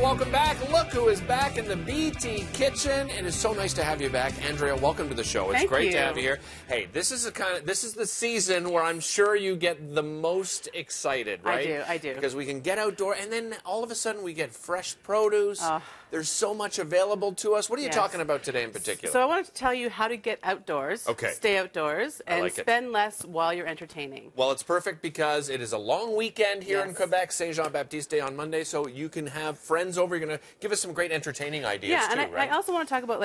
welcome back. Look who is back in the BT kitchen. It is so nice to have you back. Andrea, welcome to the show. It's great to have you here. Hey, this is the season where I'm sure you get the most excited, right? I do. Because we can get outdoor, and then all of a sudden we get fresh produce. There's so much available to us. What are you talking about today in particular? So I wanted to tell you how to get outdoors, stay outdoors, and spend less while you're entertaining. Well, it's perfect because it is a long weekend here in Quebec, Saint Jean-Baptiste Day on Monday, so you can have friends over. You're going to give us some great entertaining ideas too, and I also want to talk about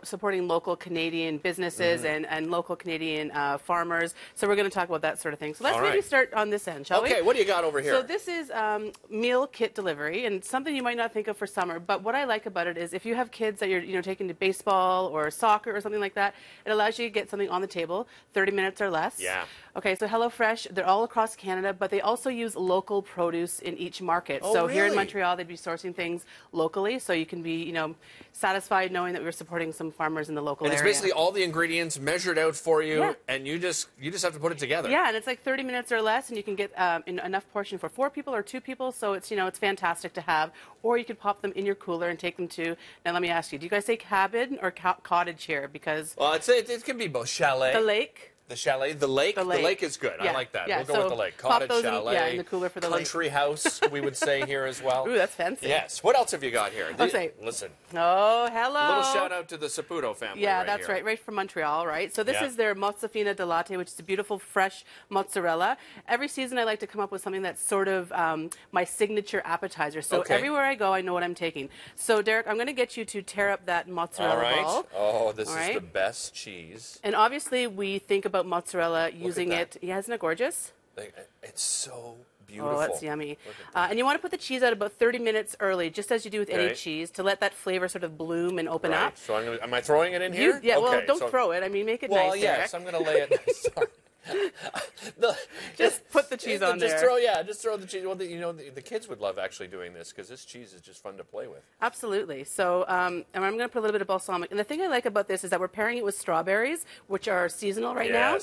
supporting local Canadian businesses and local Canadian farmers. So we're going to talk about that sort of thing. So let's maybe start on this end, shall we? Okay, what do you got over here? So this is meal kit delivery, and something you might not think of for summer, but what I like about it is if you have kids that you're taking to baseball or soccer or something like that, it allows you to get something on the table, 30 minutes or less. Yeah. Okay, so HelloFresh, they're all across Canada, but they also use local produce in each market. Oh, so really? here in Montreal, they'd be sourcing things locally, so you can be, satisfied knowing that we're supporting some farmers in the local area. And it's basically all the ingredients measured out for you, and you just have to put it together. Yeah, and it's like 30 minutes or less, and you can get enough portion for 4 people or 2 people, so it's, it's fantastic to have. Or you could pop them in your cooler and take them to, now let me ask you, do you guys say cabin or cottage here? Because... Well, it can be both. Chalet. The lake. The chalet, the lake. The lake is good. Yeah. I like that. Yeah. We'll go with the lake. Cottage, chalet, in the cooler for the country house, we would say here as well. Ooh, that's fancy. Yes. What else have you got here? Listen. Oh, hello. A little shout out to the Saputo family. Yeah, that's right from Montreal, right? So this is their mozzafina de latte, which is a beautiful, fresh mozzarella. Every season I like to come up with something that's sort of my signature appetizer. So everywhere I go, I know what I'm taking. So, Derek, I'm going to get you to tear up that mozzarella ball. Oh, this is the best cheese. And obviously, we think about mozzarella using it. Yeah, isn't it gorgeous? It's so beautiful. Oh, that's yummy. And you want to put the cheese out about 30 minutes early, just as you do with any cheese, to let that flavor sort of bloom and open up. So am I throwing it in here? Well, don't throw it. I mean, make it nice, Derek. Yes, I'm going to lay it. Sorry. Just put the cheese on there. Just throw the cheese. Well, the kids would love actually doing this because this cheese is just fun to play with. Absolutely. So, and I'm going to put a little bit of balsamic. And the thing I like about this is that we're pairing it with strawberries, which are seasonal right now.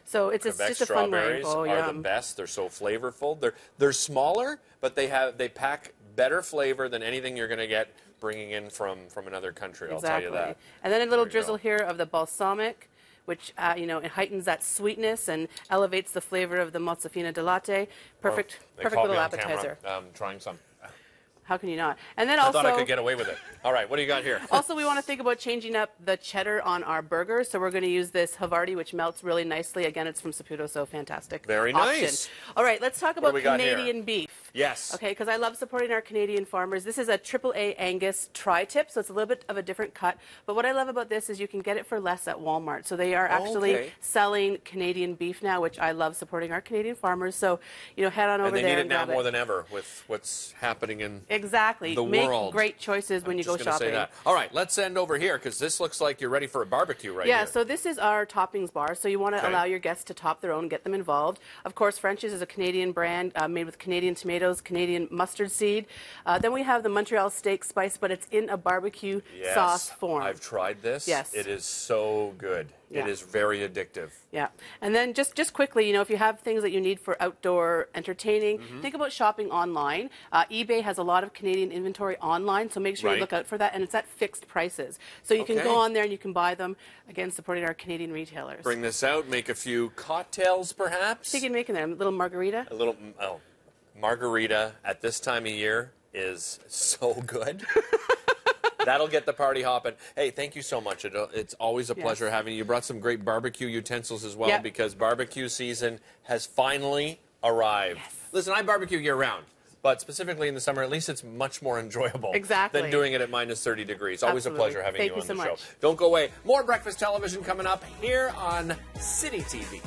So it's just a fun way. Oh, are the best. They're so flavorful. They're smaller, but they pack better flavor than anything you're going to get bringing in from another country. I'll tell you that. And then a little drizzle here of the balsamic, which it heightens that sweetness and elevates the flavor of the mozzafina de latte. Perfect little appetizer. Trying some. How can you not? And then I thought I could get away with it. All right, what do you got here? Also, we want to think about changing up the cheddar on our burger. So we're going to use this Havarti, which melts really nicely. Again, it's from Saputo, so fantastic. Very nice. All right, let's talk about Canadian beef. Yes. Okay, because I love supporting our Canadian farmers. This is a AAA Angus tri-tip, so it's a little bit of a different cut. But what I love about this is you can get it for less at Walmart. So they are actually selling Canadian beef now, which I love supporting our Canadian farmers. So, head on over there. And they need it now more than ever with what's happening in Exactly. the world. Make great choices when you go shopping. Say that. All right, let's end over here because this looks like you're ready for a barbecue here. Yeah, so this is our toppings bar. So you want to allow your guests to top their own, get them involved. Of course, French's is a Canadian brand made with Canadian tomatoes, Canadian mustard seed. Then we have the Montreal steak spice, but it's in a barbecue sauce form. I've tried this. Yes. It is so good. Yeah. It is very addictive. Yeah. And then just quickly, if you have things that you need for outdoor entertaining, think about shopping online. eBay has a lot of Canadian inventory online, so make sure you look out for that. And it's at fixed prices. So you can go on there and you can buy them, again, supporting our Canadian retailers. Bring this out, make a few cocktails, perhaps. What are you making there? A little margarita? A little, margarita at this time of year is so good. That'll get the party hopping. Hey, thank you so much. It's always a pleasure having you. You brought some great barbecue utensils as well because barbecue season has finally arrived. Yes. Listen, I barbecue year-round, but specifically in the summer, at least it's much more enjoyable than doing it at minus 30 degrees. Always a pleasure having you on the show. Don't go away. More Breakfast Television coming up here on City TV.